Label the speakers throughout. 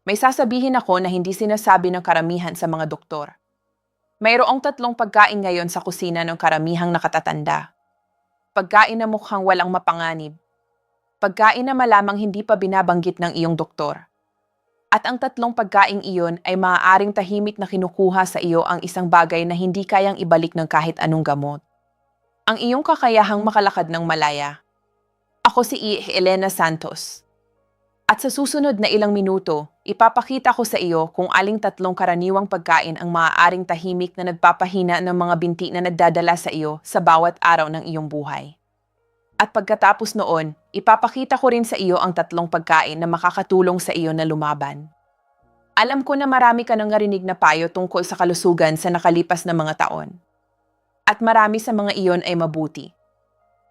Speaker 1: May sasabihin ako na hindi sinasabi ng karamihan sa mga doktor. Mayroong 3 pagkain ngayon sa kusina ng karamihang nakatatanda. Pagkain na mukhang walang mapanganib. Pagkain na malamang hindi pa binabanggit ng iyong doktor. At ang 3 pagkaing iyon ay maaaring tahimik na kinukuha sa iyo ang isang bagay na hindi kayang ibalik ng kahit anong gamot. Ang iyong kakayahang makalakad ng malaya. Ako si Elena Santos. At sa susunod na ilang minuto, ipapakita ko sa iyo kung aling 3 karaniwang pagkain ang maaaring tahimik na nagpapahina ng mga binti na nagdadala sa iyo sa bawat araw ng iyong buhay. At pagkatapos noon, ipapakita ko rin sa iyo ang 3 pagkain na makakatulong sa iyo na lumaban. Alam ko na marami ka nang narinig na payo tungkol sa kalusugan sa nakalipas na mga taon. At marami sa mga iyon ay mabuti.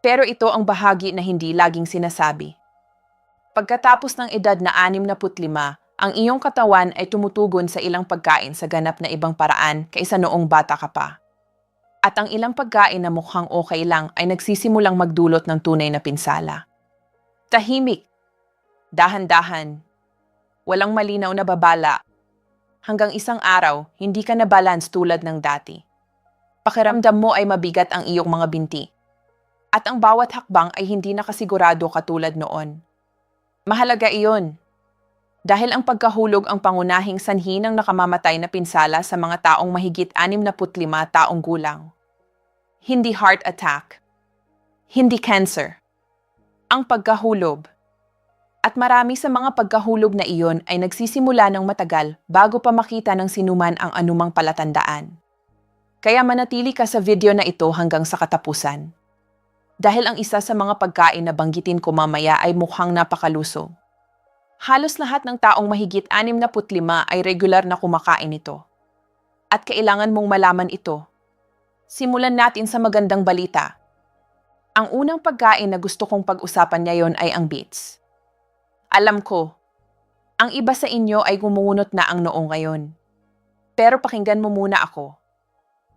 Speaker 1: Pero ito ang bahagi na hindi laging sinasabi. Pagkatapos ng edad na 65, ang iyong katawan ay tumutugon sa ilang pagkain sa ganap na ibang paraan kaysa noong bata ka pa. At ang ilang pagkain na mukhang okay lang ay nagsisimulang magdulot ng tunay na pinsala. Tahimik, dahan-dahan, walang malinaw na babala. Hanggang isang araw, hindi ka na balance tulad ng dati. Pakiramdam mo ay mabigat ang iyong mga binti. At ang bawat hakbang ay hindi nakasigurado katulad noon. Mahalaga iyon. Dahil ang pagkahulog ang pangunahing sanhi ng nakamamatay na pinsala sa mga taong mahigit 65 taong gulang. Hindi heart attack. Hindi cancer. Ang pagkahulog. At marami sa mga pagkahulog na iyon ay nagsisimula ng matagal bago pa makita ng sinuman ang anumang palatandaan. Kaya manatili ka sa video na ito hanggang sa katapusan. Dahil ang isa sa mga pagkain na banggitin ko mamaya ay mukhang napakalusog. Halos lahat ng taong mahigit 65 ay regular na kumakain ito. At kailangan mong malaman ito. Simulan natin sa magandang balita. Ang unang pagkain na gusto kong pag-usapan ngayon ay ang beets. Alam ko, ang iba sa inyo ay gumunot na ang noo ngayon. Pero pakinggan mo muna ako.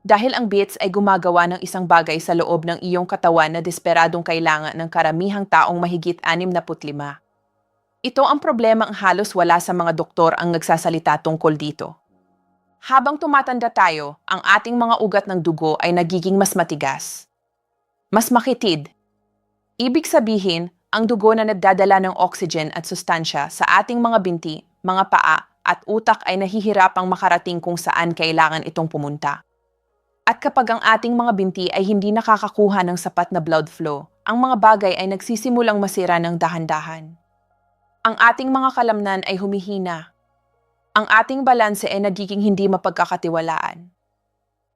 Speaker 1: Dahil ang beets ay gumagawa ng isang bagay sa loob ng iyong katawan na desperadong kailangan ng karamihang taong mahigit 65. Ito ang problema ang halos wala sa mga doktor ang nagsasalita tungkol dito. Habang tumatanda tayo, ang ating mga ugat ng dugo ay nagiging mas matigas. Mas makitid. Ibig sabihin, ang dugo na nagdadala ng oxygen at sustansya sa ating mga binti, mga paa, at utak ay nahihirapang makarating kung saan kailangan itong pumunta. At kapag ang ating mga binti ay hindi nakakakuha ng sapat na blood flow, ang mga bagay ay nagsisimulang masira ng dahan-dahan. Ang ating mga kalamnan ay humihina. Ang ating balanse ay nagiging hindi mapagkakatiwalaan.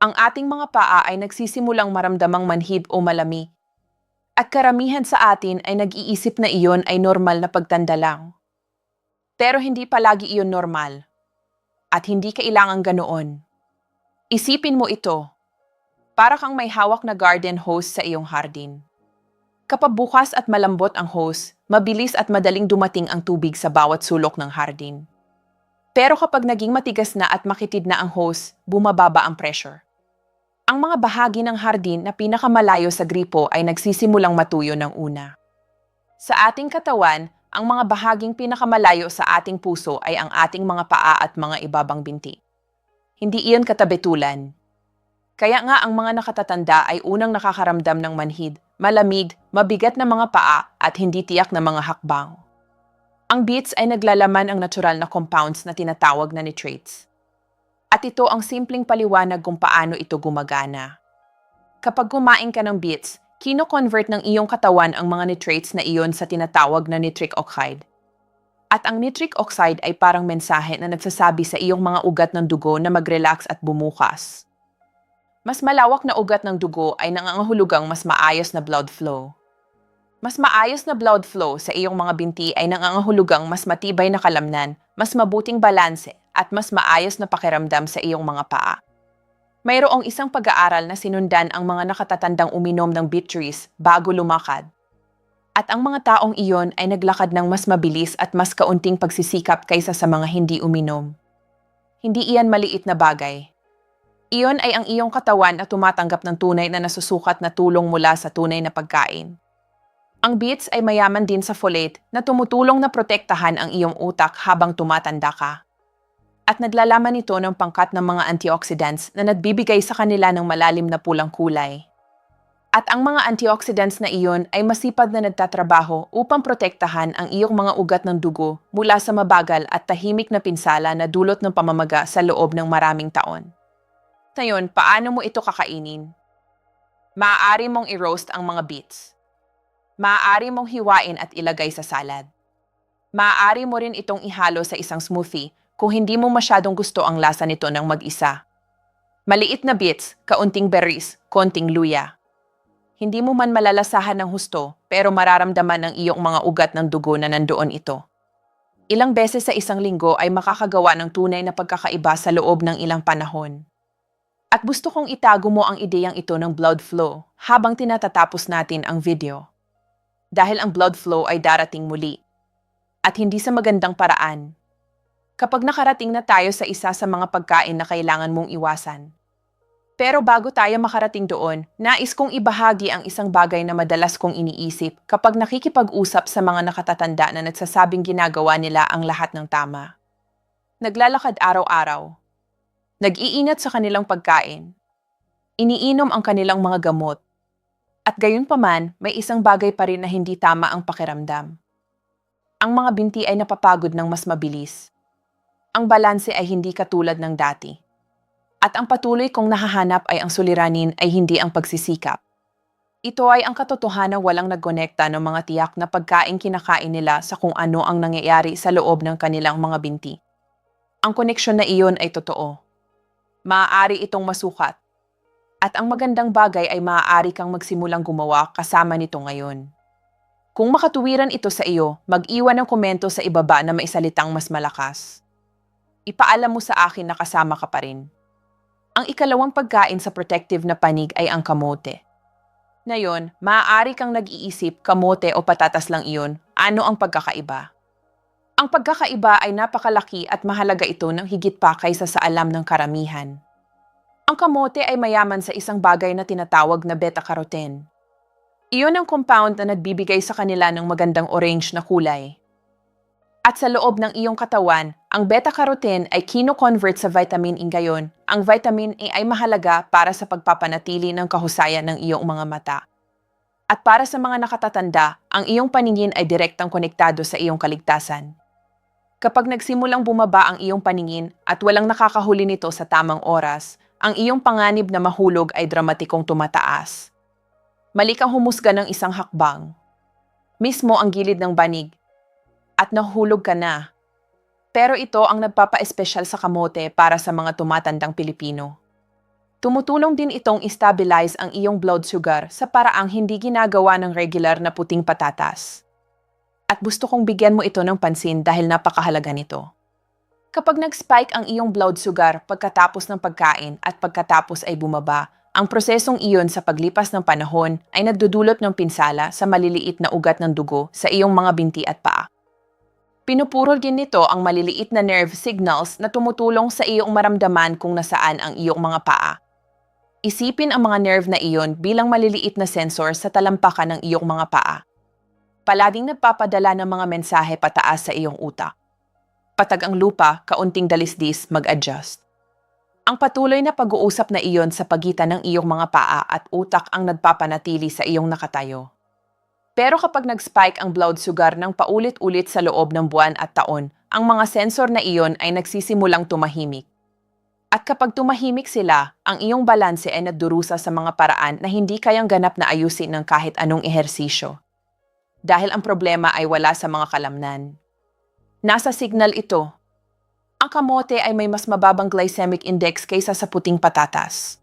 Speaker 1: Ang ating mga paa ay nagsisimulang maramdamang manhid o malami. At karamihan sa atin ay nag-iisip na iyon ay normal na pagtanda lang. Pero hindi palagi iyon normal. At hindi kailangang ganoon. Isipin mo ito. Para kang may hawak na garden hose sa iyong hardin. Kapag bukas at malambot ang hose, mabilis at madaling dumating ang tubig sa bawat sulok ng hardin. Pero kapag naging matigas na at makitid na ang hose, bumababa ang pressure. Ang mga bahagi ng hardin na pinakamalayo sa gripo ay nagsisimulang matuyo ng una. Sa ating katawan, ang mga bahaging pinakamalayo sa ating puso ay ang ating mga paa at mga ibabang binti. Hindi iyon katabetulan. Kaya nga ang mga nakatatanda ay unang nakakaramdam ng manhid, malamig, mabigat na mga paa at hindi tiyak na mga hakbang. Ang beets ay naglalaman ang natural na compounds na tinatawag na nitrates. At ito ang simpleng paliwanag kung paano ito gumagana. Kapag kumain ka ng beets, kino-convert ng iyong katawan ang mga nitrates na iyon sa tinatawag na nitric oxide. At ang nitric oxide ay parang mensahe na nagsasabi sa iyong mga ugat ng dugo na mag-relax at bumukas. Mas malawak na ugat ng dugo ay nangangahulugang mas maayos na blood flow. Mas maayos na blood flow sa iyong mga binti ay nangangahulugang mas matibay na kalamnan, mas mabuting balanse, at mas maayos na pakiramdam sa iyong mga paa. Mayroong isang pag-aaral na sinundan ang mga nakatatandang uminom ng beet juice bago lumakad. At ang mga taong iyon ay naglakad ng mas mabilis at mas kaunting pagsisikap kaysa sa mga hindi uminom. Hindi iyan maliit na bagay. Iyon ay ang iyong katawan na tumatanggap ng tunay na nasusukat na tulong mula sa tunay na pagkain. Ang beets ay mayaman din sa folate na tumutulong na protektahan ang iyong utak habang tumatanda ka. At naglalaman ito ng pangkat ng mga antioxidants na nagbibigay sa kanila ng malalim na pulang kulay. At ang mga antioxidants na iyon ay masipag na nagtatrabaho upang protektahan ang iyong mga ugat ng dugo mula sa mabagal at tahimik na pinsala na dulot ng pamamaga sa loob ng maraming taon. Ngayon, paano mo ito kakainin? Maaari mong i-roast ang mga beets. Maaari mong hiwain at ilagay sa salad. Maaari mo rin itong ihalo sa isang smoothie kung hindi mo masyadong gusto ang lasa nito ng mag-isa. Maliit na beets, kaunting berries, konting luya. Hindi mo man malalasahan ng husto pero mararamdaman ng iyong mga ugat ng dugo na nandoon ito. Ilang beses sa isang linggo ay makakagawa ng tunay na pagkakaiba sa loob ng ilang panahon. At gusto kong itago mo ang ideyang ito ng blood flow habang tinatatapos natin ang video. Dahil ang blood flow ay darating muli. At hindi sa magandang paraan. Kapag nakarating na tayo sa isa sa mga pagkain na kailangan mong iwasan. Pero bago tayo makarating doon, nais kong ibahagi ang isang bagay na madalas kong iniisip kapag nakikipag-usap sa mga nakatatanda na nagsasabing ginagawa nila ang lahat ng tama. Naglalakad araw-araw. Nag-iingat sa kanilang pagkain. Iniinom ang kanilang mga gamot. At gayunpaman, may isang bagay pa rin na hindi tama ang pakiramdam. Ang mga binti ay napapagod ng mas mabilis. Ang balanse ay hindi katulad ng dati. At ang patuloy kong nahahanap ay ang suliranin ay hindi ang pagsisikap. Ito ay ang katotohanan walang nagkonekta ng mga tiyak na pagkain kinakain nila sa kung ano ang nangyayari sa loob ng kanilang mga binti. Ang koneksyon na iyon ay totoo. Maaari itong masukat. At ang magandang bagay ay maaari kang magsimulang gumawa kasama nito ngayon. Kung makatuwiran ito sa iyo, mag-iwan ng komento sa ibaba na maisalitang mas malakas. Ipaalam mo sa akin na kasama ka pa rin. Ang ikalawang pagkain sa protective na panig ay ang kamote. Ngayon, maaari kang nag-iisip kamote o patatas lang iyon, ano ang pagkakaiba? Ang pagkakaiba ay napakalaki at mahalaga ito ng higit pa kaysa sa alam ng karamihan. Ang kamote ay mayaman sa isang bagay na tinatawag na beta-carotene. Iyon ang compound na nagbibigay sa kanila ng magandang orange na kulay. At sa loob ng iyong katawan, ang beta-carotene ay kino-convert sa vitamin E gayon. Ang vitamin E ay mahalaga para sa pagpapanatili ng kahusayan ng iyong mga mata. At para sa mga nakatatanda, ang iyong paningin ay direktang konektado sa iyong kaligtasan. Kapag nagsimulang bumaba ang iyong paningin at walang nakakahuli nito sa tamang oras, ang iyong panganib na mahulog ay dramatikong tumataas. Mali kang humusga ng isang hakbang. Mismo ang gilid ng banig. At nahulog ka na. Pero ito ang nagpapa-espesyal sa kamote para sa mga tumatandang Pilipino. Tumutulong din itong stabilize ang iyong blood sugar sa paraang hindi ginagawa ng regular na puting patatas. At gusto kong bigyan mo ito ng pansin dahil napakahalaga nito. Kapag nag-spike ang iyong blood sugar pagkatapos ng pagkain at pagkatapos ay bumaba, ang prosesong iyon sa paglipas ng panahon ay nagdudulot ng pinsala sa maliliit na ugat ng dugo sa iyong mga binti at paa. Pinupurol din nito ang maliliit na nerve signals na tumutulong sa iyong maramdaman kung nasaan ang iyong mga paa. Isipin ang mga nerve na iyon bilang maliliit na sensor sa talampakan ng iyong mga paa. Palaging nagpapadala ng mga mensahe pataas sa iyong utak. Patag ang lupa, kaunting dalisdis, mag-adjust. Ang patuloy na pag-uusap na iyon sa pagitan ng iyong mga paa at utak ang nagpapanatili sa iyong nakatayo. Pero kapag nag-spike ang blood sugar ng paulit-ulit sa loob ng buwan at taon, ang mga sensor na iyon ay nagsisimulang tumahimik. At kapag tumahimik sila, ang iyong balanse ay nagdurusa sa mga paraan na hindi kayang ganap na ayusin ng kahit anong ehersisyo. Dahil ang problema ay wala sa mga kalamnan. Nasa signal ito. Ang kamote ay may mas mababang glycemic index kaysa sa puting patatas.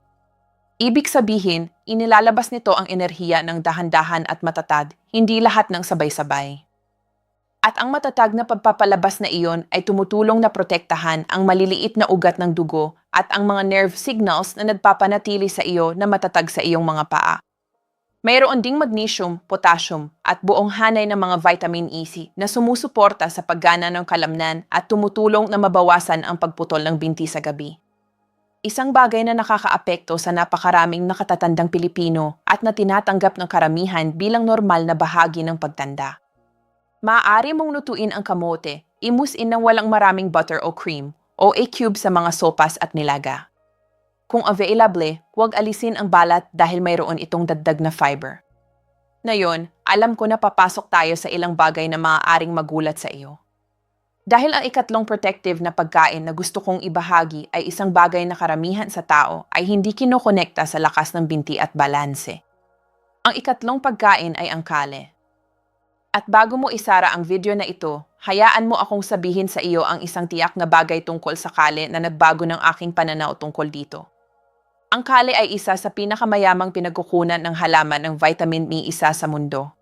Speaker 1: Ibig sabihin, inilalabas nito ang enerhiya ng dahan-dahan at matatag, hindi lahat ng sabay-sabay. At ang matatag na pagpapalabas na iyon ay tumutulong na protektahan ang maliliit na ugat ng dugo at ang mga nerve signals na nagpapanatili sa iyo na matatag sa iyong mga paa. Mayroon ding magnesium, potassium at buong hanay ng mga vitamin E na sumusuporta sa paggana ng kalamnan at tumutulong na mabawasan ang pagputol ng binti sa gabi. Isang bagay na nakakaapekto sa napakaraming nakatatandang Pilipino at na tinatanggap ng karamihan bilang normal na bahagi ng pagtanda. Maaari mong lutuin ang kamote, imusin ng walang maraming butter o cream, o i-cube sa mga sopas at nilaga. Kung available, huwag alisin ang balat dahil mayroon itong dagdag na fiber. Ngayon, alam ko na papasok tayo sa ilang bagay na maaaring magulat sa iyo. Dahil ang ikatlong protective na pagkain na gusto kong ibahagi ay isang bagay na karamihan sa tao ay hindi kinokonekta sa lakas ng binti at balanse. Ang ikatlong pagkain ay ang kale. At bago mo isara ang video na ito, hayaan mo akong sabihin sa iyo ang isang tiyak na bagay tungkol sa kale na nagbago ng aking pananaw tungkol dito. Ang kale ay isa sa pinakamayamang pinagkukunan ng halaman ng vitamin E isa sa mundo.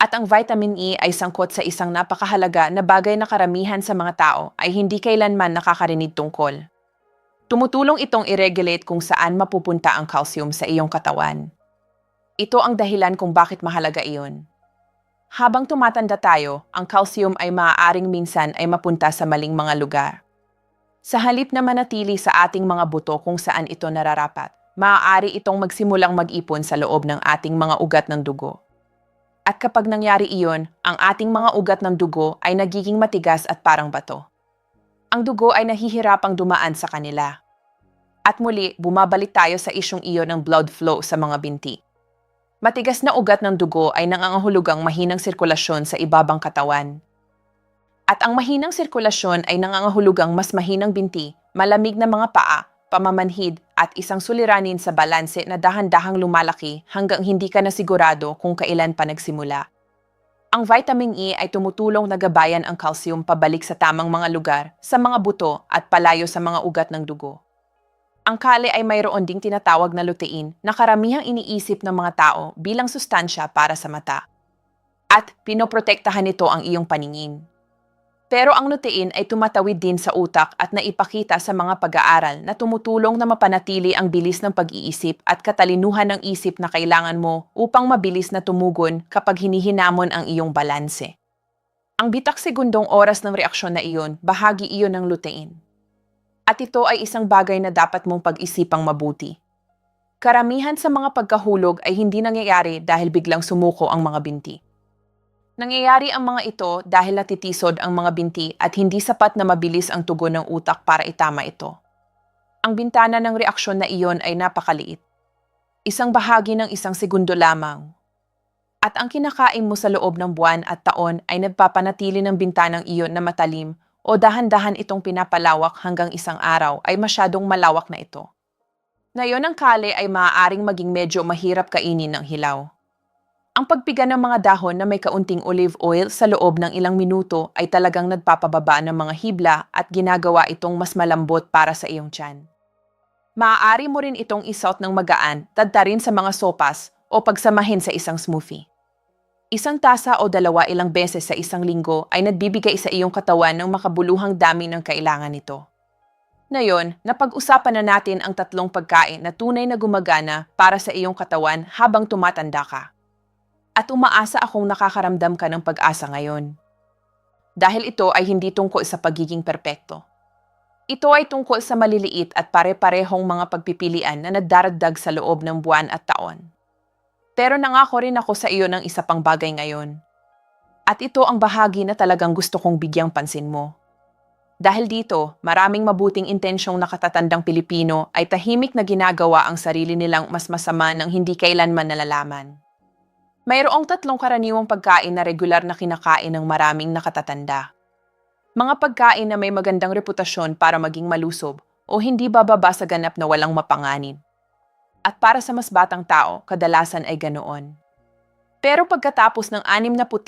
Speaker 1: At ang vitamin E ay sangkot sa isang napakahalaga na bagay na karamihan sa mga tao ay hindi kailanman nakakarinig tungkol. Tumutulong itong i-regulate kung saan mapupunta ang calcium sa iyong katawan. Ito ang dahilan kung bakit mahalaga iyon. Habang tumatanda tayo, ang calcium ay maaaring minsan ay mapunta sa maling mga lugar. Sa halip na manatili sa ating mga buto kung saan ito nararapat, maaari itong magsimulang mag-ipon sa loob ng ating mga ugat ng dugo. At kapag nangyari iyon, ang ating mga ugat ng dugo ay nagiging matigas at parang bato. Ang dugo ay nahihirapang dumaan sa kanila. At muli, bumabalik tayo sa isyong iyon ng blood flow sa mga binti. Matigas na ugat ng dugo ay nangangahulugang mahinang sirkulasyon sa ibabang katawan. At ang mahinang sirkulasyon ay nangangahulugang mas mahinang binti, malamig na mga paa, pamamanhid at isang suliranin sa balanse na dahan-dahang lumalaki hanggang hindi ka na sigurado kung kailan pa nagsimula. Ang vitamin E ay tumutulong na gabayan ang calcium pabalik sa tamang mga lugar, sa mga buto at palayo sa mga ugat ng dugo. Ang kale ay mayroon ding tinatawag na lutein na karamihang iniisip ng mga tao bilang sustansya para sa mata. At pinoprotektahan nito ang iyong paningin. Pero ang lutein ay tumatawid din sa utak at naipakita sa mga pag-aaral na tumutulong na mapanatili ang bilis ng pag-iisip at katalinuhan ng isip na kailangan mo upang mabilis na tumugon kapag hinihinamon ang iyong balanse. Ang bitak segundong oras ng reaksyon na iyon, bahagi iyon ng lutein. At ito ay isang bagay na dapat mong pag-isipang mabuti. Karamihan sa mga pagkahulog ay hindi nangyayari dahil biglang sumuko ang mga binti. Nangyayari ang mga ito dahil natitisod ang mga binti at hindi sapat na mabilis ang tugon ng utak para itama ito. Ang bintana ng reaksyon na iyon ay napakaliit. Isang bahagi ng isang segundo lamang. At ang kinakain mo sa loob ng buwan at taon ay nagpapanatili ng bintanang iyon na matalim o dahan-dahan itong pinapalawak hanggang isang araw ay masyadong malawak na ito. Ngayon ang kale ay maaaring maging medyo mahirap kainin ng hilaw. Ang pagpiga ng mga dahon na may kaunting olive oil sa loob ng ilang minuto ay talagang nagpapababa ng mga hibla at ginagawa itong mas malambot para sa iyong tiyan. Maaari mo rin itong isot ng magaan, tadtarin sa mga sopas o pagsamahin sa isang smoothie. Isang tasa o dalawa ilang beses sa isang linggo ay nagbibigay sa iyong katawan ng makabuluhang dami ng kailangan nito. Ngayon, napag-usapan na natin ang tatlong pagkain na tunay na gumagana para sa iyong katawan habang tumatanda ka. At umaasa akong nakakaramdam ka ng pag-asa ngayon. Dahil ito ay hindi tungkol sa pagiging perpekto. Ito ay tungkol sa maliliit at pare-parehong mga pagpipilian na nagdaragdag sa loob ng buwan at taon. Pero nangako rin ako sa iyo ng isa pang bagay ngayon. At ito ang bahagi na talagang gusto kong bigyang pansin mo. Dahil dito, maraming mabuting intensyong nakatatandang Pilipino ay tahimik na ginagawa ang sarili nilang mas masama nang hindi kailanman nalalaman. Mayroong tatlong karaniwang pagkain na regular na kinakain ng maraming nakatatanda. Mga pagkain na may magandang reputasyon para maging malusob o hindi bababa sa ganap na walang mapanganib. At para sa mas batang tao, kadalasan ay ganoon. Pero pagkatapos ng 65,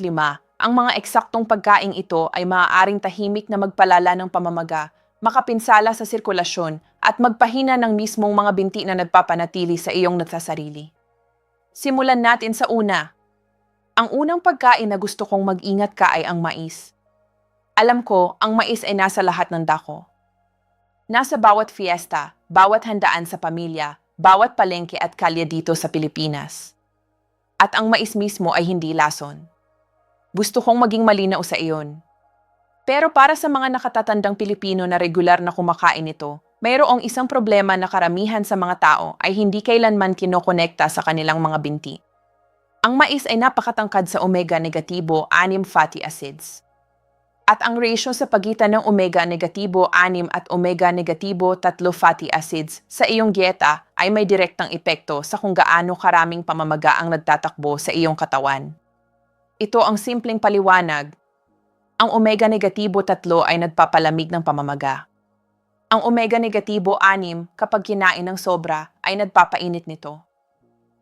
Speaker 1: ang mga eksaktong pagkain ito ay maaaring tahimik na magpalala ng pamamaga, makapinsala sa sirkulasyon at magpahina ng mismong mga binti na nagpapanatili sa iyong nagsasarili. Simulan natin sa una. Ang unang pagkain na gusto kong mag-ingat ka ay ang mais. Alam ko, ang mais ay nasa lahat ng dako. Nasa bawat fiesta, bawat handaan sa pamilya, bawat palengke at kalye dito sa Pilipinas. At ang mais mismo ay hindi lason. Gusto kong maging malinaw sa iyon. Pero para sa mga nakatatandang Pilipino na regular na kumakain ito, Mayroong isang problema na karamihan sa mga tao ay hindi kailanman kinokonekta sa kanilang mga binti. Ang mais ay napakatangkad sa omega-negatibo 6 fatty acids. At ang ratio sa pagitan ng omega-negatibo 6 at omega-negatibo 3 fatty acids sa iyong dieta ay may direktang epekto sa kung gaano karaming pamamaga ang nagtatakbo sa iyong katawan. Ito ang simpleng paliwanag. Ang omega-negatibo 3 ay nagpapalamig ng pamamaga. Ang omega-negatibo 6 kapag kinain ng sobra ay nagpapainit nito.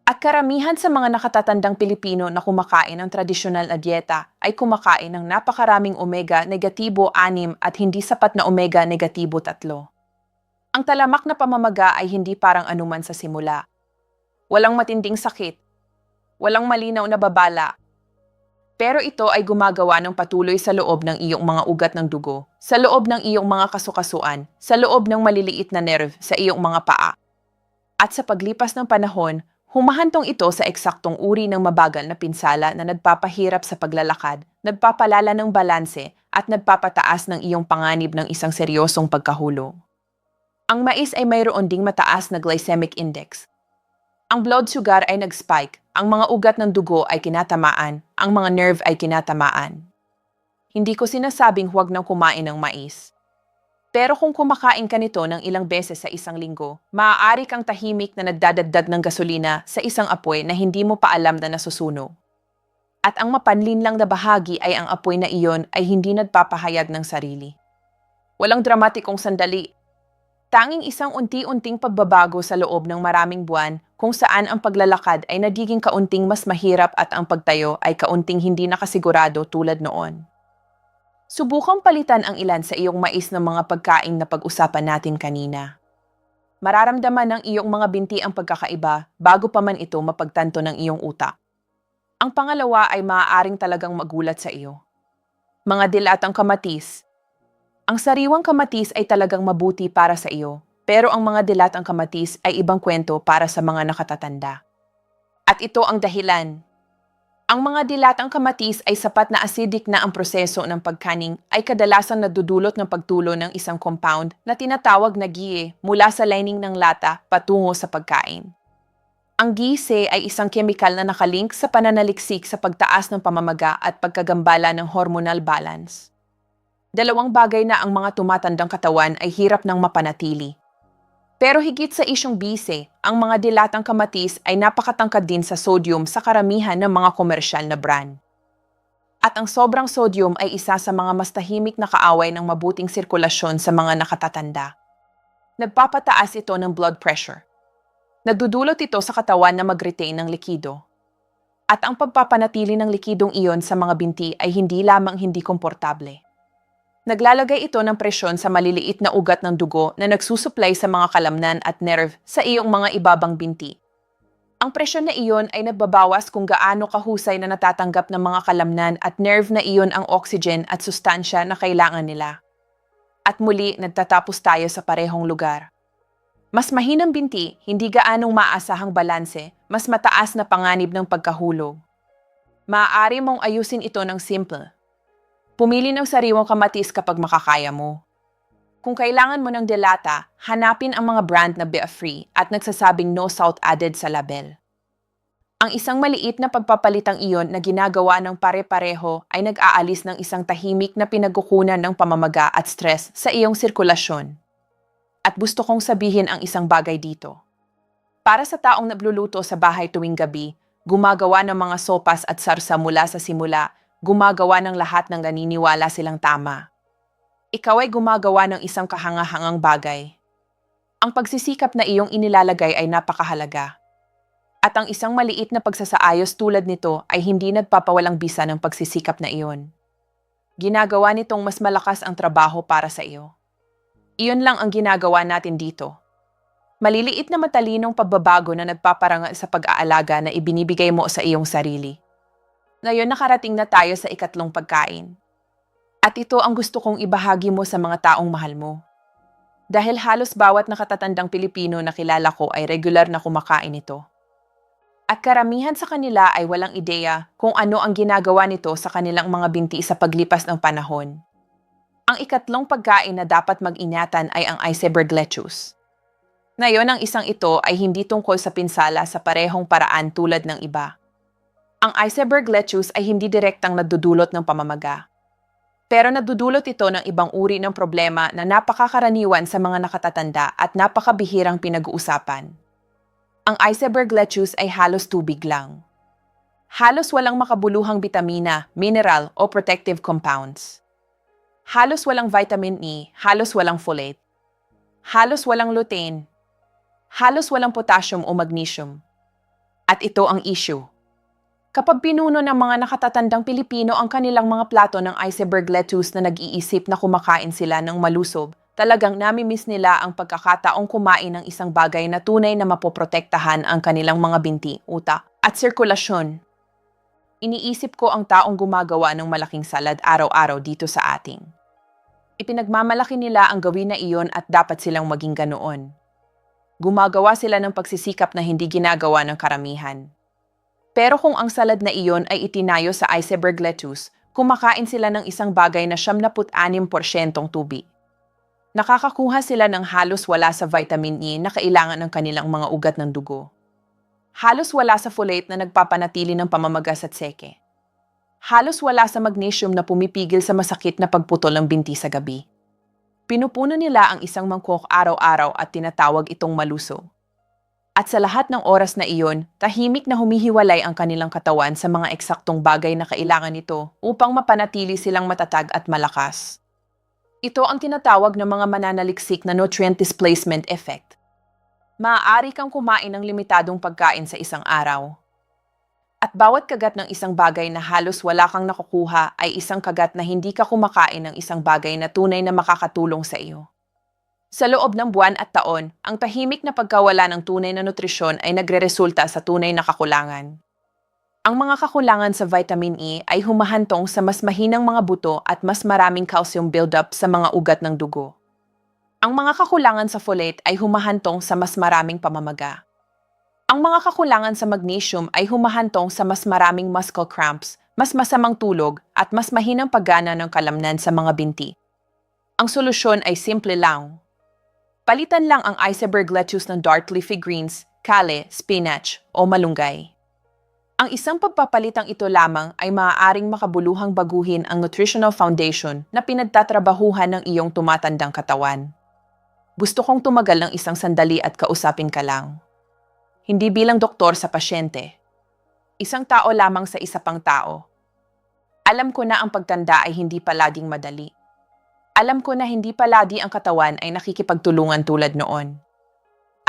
Speaker 1: At karamihan sa mga nakatatandang Pilipino na kumakain ng tradisyonal na dieta ay kumakain ng napakaraming omega-negatibo 6 at hindi sapat na omega-negatibo 3. Ang talamak na pamamaga ay hindi parang anuman sa simula. Walang matinding sakit, walang malinaw na babala, pero ito ay gumagawa ng patuloy sa loob ng iyong mga ugat ng dugo, sa loob ng iyong mga kasukasuan, sa loob ng maliliit na nerve sa iyong mga paa. At sa paglipas ng panahon, humahantong ito sa eksaktong uri ng mabagal na pinsala na nagpapahirap sa paglalakad, nagpapalala ng balanse, at nagpapataas ng iyong panganib ng isang seryosong pagkahulog. Ang mais ay mayroon ding mataas na glycemic index. Ang blood sugar ay nag-spike, ang mga ugat ng dugo ay kinatamaan, ang mga nerve ay kinatamaan. Hindi ko sinasabing huwag nang kumain ng mais. Pero kung kumakain ka nito ng ilang beses sa isang linggo, maaari kang tahimik na nagdadagdag ng gasolina sa isang apoy na hindi mo pa alam na nasusunog. At ang mapanlin lang na bahagi ay ang apoy na iyon ay hindi nagpapahayag ng sarili. Walang dramatikong sandali. Tanging isang unti-unting pagbabago sa loob ng maraming buwan kung saan ang paglalakad ay nagiging kaunting mas mahirap at ang pagtayo ay kaunting hindi nakasigurado tulad noon. Subukang palitan ang ilan sa iyong mais ng mga pagkain na pag-usapan natin kanina. Mararamdaman ng iyong mga binti ang pagkakaiba bago pa man ito mapagtanto ng iyong utak. Ang pangalawa ay maaaring talagang magulat sa iyo. Mga dilatang kamatis. Ang sariwang kamatis ay talagang mabuti para sa iyo, pero ang mga dilatang kamatis ay ibang kwento para sa mga nakatatanda. At ito ang dahilan. Ang mga dilatang kamatis ay sapat na acidic na ang proseso ng pagkaning ay kadalasang nadudulot ng pagtulo ng isang compound na tinatawag na GIE mula sa lining ng lata patungo sa pagkain. Ang GIE ay isang kemikal na nakalink sa pananaliksik sa pagtaas ng pamamaga at pagkagambala ng hormonal balance. Dalawang bagay na ang mga tumatandang katawan ay hirap nang mapanatili. Pero higit sa isyong bise, ang mga dilatang kamatis ay napakatangkad din sa sodium sa karamihan ng mga komersyal na brand. At ang sobrang sodium ay isa sa mga mas tahimik na kaaway ng mabuting sirkulasyon sa mga nakatatanda. Nagpapataas ito ng blood pressure. Nagdudulot ito sa katawan na mag-retain ng likido. At ang pagpapanatili ng likidong iyon sa mga binti ay hindi lamang hindi komportable. Naglalagay ito ng presyon sa maliliit na ugat ng dugo na nagsusuplay sa mga kalamnan at nerve sa iyong mga ibabang binti. Ang presyon na iyon ay nagbabawas kung gaano kahusay na natatanggap ng mga kalamnan at nerve na iyon ang oxygen at sustansya na kailangan nila. At muli, nagtatapos tayo sa parehong lugar. Mas mahinang binti, hindi gaanong maasahang balanse, mas mataas na panganib ng pagkahulog. Maaari mong ayusin ito ng simple. Pumili ng sariwang kamatis kapag makakaya mo. Kung kailangan mo ng delata, hanapin ang mga brand na BF-free at nagsasabing no salt added sa label. Ang isang maliit na pagpapalitang iyon na ginagawa ng pare-pareho ay nag-aalis ng isang tahimik na pinagkukunan ng pamamaga at stress sa iyong sirkulasyon. At gusto kong sabihin ang isang bagay dito. Para sa taong nagluluto sa bahay tuwing gabi, gumagawa ng mga sopas at sarsa mula sa simula, gumagawa ng lahat ng naniniwala silang tama. Ikaw ay gumagawa ng isang kahangahangang bagay. Ang pagsisikap na iyong inilalagay ay napakahalaga. At ang isang maliit na pagsasaayos tulad nito ay hindi nagpapawalang bisa ng pagsisikap na iyon. Ginagawa nitong mas malakas ang trabaho para sa iyo. Iyon lang ang ginagawa natin dito. Maliliit na matalinong pagbabago na nagpaparangal sa pag-aalaga na ibinibigay mo sa iyong sarili. Ngayon nakarating na tayo sa ikatlong pagkain. At ito ang gusto kong ibahagi mo sa mga taong mahal mo. Dahil halos bawat nakatatandang Pilipino na kilala ko ay regular na kumakain ito. At karamihan sa kanila ay walang ideya kung ano ang ginagawa nito sa kanilang mga binti sa paglipas ng panahon. Ang ikatlong pagkain na dapat mag-ingatan ay ang iceberg lettuce. Ngayon, ang isang ito ay hindi tungkol sa pinsala sa parehong paraan tulad ng iba. Ang iceberg lettuce ay hindi direktang nadudulot ng pamamaga. Pero nadudulot ito ng ibang uri ng problema na napakakaraniwan sa mga nakatatanda at napakabihirang pinag-uusapan. Ang iceberg lettuce ay halos tubig lang. Halos walang makabuluhang bitamina, mineral o protective compounds. Halos walang vitamin E, halos walang folate. Halos walang lutein. Halos walang potassium o magnesium. At ito ang issue. Kapag pinuno ng mga nakatatandang Pilipino ang kanilang mga plato ng iceberg lettuce na nag-iisip na kumakain sila ng malusob, talagang namimiss nila ang pagkakataong kumain ng isang bagay na tunay na mapoprotektahan ang kanilang mga binti, utak, at sirkulasyon. Iniisip ko ang taong gumagawa ng malaking salad araw-araw dito sa ating. Ipinagmamalaki nila ang gawin na iyon at dapat silang maging ganoon. Gumagawa sila ng pagsisikap na hindi ginagawa ng karamihan. Pero kung ang salad na iyon ay itinayo sa iceberg lettuce, kumakain sila ng isang bagay na 76% tubig. Nakakakuha sila ng halos wala sa vitamin E na kailangan ng kanilang mga ugat ng dugo. Halos wala sa folate na nagpapanatili ng pamamagas at seke. Halos wala sa magnesium na pumipigil sa masakit na pagputol ng binti sa gabi. Pinupuno nila ang isang mangkok araw-araw at tinatawag itong maluso. At sa lahat ng oras na iyon, tahimik na humihiwalay ang kanilang katawan sa mga eksaktong bagay na kailangan nito upang mapanatili silang matatag at malakas. Ito ang tinatawag ng mga mananaliksik na nutrient displacement effect. Maaari kang kumain ng limitadong pagkain sa isang araw. At bawat kagat ng isang bagay na halos wala kang nakukuha ay isang kagat na hindi ka kumakain ng isang bagay na tunay na makakatulong sa iyo. Sa loob ng buwan at taon, ang tahimik na pagkawala ng tunay na nutrisyon ay nagreresulta sa tunay na kakulangan. Ang mga kakulangan sa vitamin E ay humahantong sa mas mahinang mga buto at mas maraming calcium buildup sa mga ugat ng dugo. Ang mga kakulangan sa folate ay humahantong sa mas maraming pamamaga. Ang mga kakulangan sa magnesium ay humahantong sa mas maraming muscle cramps, mas masamang tulog, at mas mahinang paggana ng kalamnan sa mga binti. Ang solusyon ay simple lang. Palitan lang ang iceberg lettuce ng dark leafy greens, kale, spinach, o malunggay. Ang isang pagpapalitang ito lamang ay maaaring makabuluhang baguhin ang nutritional foundation na pinagtatrabahuhan ng iyong tumatandang katawan. Gusto kong tumagal ng isang sandali at kausapin ka lang. Hindi bilang doktor sa pasyente. Isang tao lamang sa isa pang tao. Alam ko na ang pagtanda ay hindi palaging madali. Alam ko na hindi palagi ang katawan ay nakikipagtulungan tulad noon.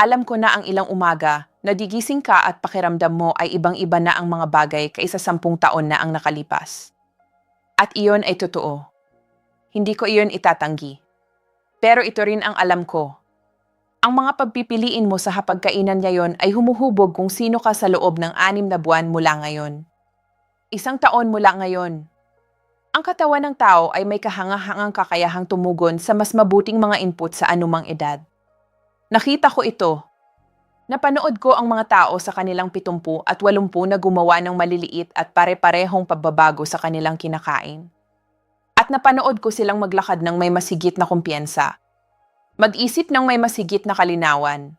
Speaker 1: Alam ko na ang ilang umaga, nagigising ka at pakiramdam mo ay ibang-iba na ang mga bagay kaysa 10 taon na ang nakalipas. At iyon ay totoo. Hindi ko iyon itatanggi. Pero ito rin ang alam ko. Ang mga pagpipiliin mo sa hapagkainan ngayon ay humuhubog kung sino ka sa loob ng 6 na buwan mula ngayon. 1 taon mula ngayon. Ang katawan ng tao ay may kahangahangang kakayahang tumugon sa mas mabuting mga input sa anumang edad. Nakita ko ito. Napanood ko ang mga tao sa kanilang 70 at 80 na gumawa ng maliliit at pare-parehong pagbabago sa kanilang kinakain. At napanood ko silang maglakad ng may masigit na kumpiyansa. Mag-isip ng may masigit na kalinawan.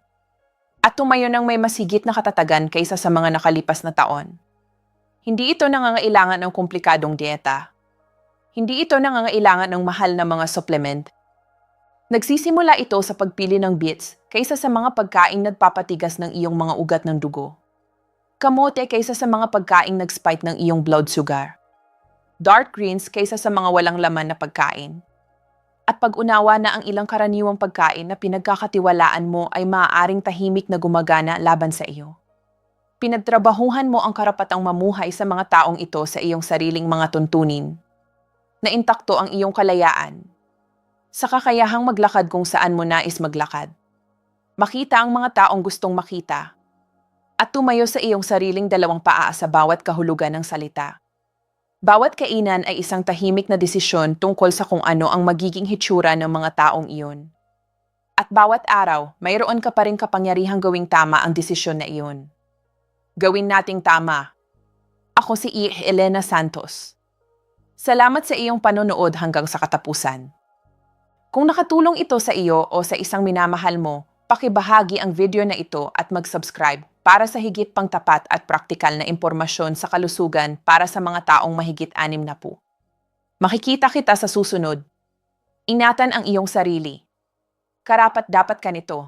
Speaker 1: At tumayo ng may masigit na katatagan kaysa sa mga nakalipas na taon. Hindi ito nangangailangan ng komplikadong dieta. Hindi ito nangangailangan ng mahal na mga supplement. Nagsisimula ito sa pagpili ng beets kaysa sa mga pagkaing nagpapatigas ng iyong mga ugat ng dugo. Kamote kaysa sa mga pagkaing nag-spike ng iyong blood sugar. Dark greens kaysa sa mga walang laman na pagkain. At pag-unawa na ang ilang karaniwang pagkain na pinagkakatiwalaan mo ay maaaring tahimik na gumagana laban sa iyo. Pinagtrabahuhan mo ang karapatang mamuhay sa mga taong ito sa iyong sariling mga tuntunin. Na intakto ang iyong kalayaan. Sa kakayahang maglakad kung saan mo nais maglakad. Makita ang mga taong gustong makita. At tumayo sa iyong sariling 2 paa sa bawat kahulugan ng salita. Bawat kainan ay isang tahimik na desisyon tungkol sa kung ano ang magiging hitsura ng mga taong iyon. At bawat araw, mayroon ka pa rin kapangyarihang gawing tama ang desisyon na iyon. Gawin nating tama. Ako si Elena Santos. Salamat sa iyong panonood hanggang sa katapusan. Kung nakatulong ito sa iyo o sa isang minamahal mo, pakibahagi ang video na ito at mag-subscribe para sa higit pang tapat at praktikal na impormasyon sa kalusugan para sa mga taong mahigit 60. Makikita kita sa susunod. Ingatan ang iyong sarili. Karapat-dapat ka nito.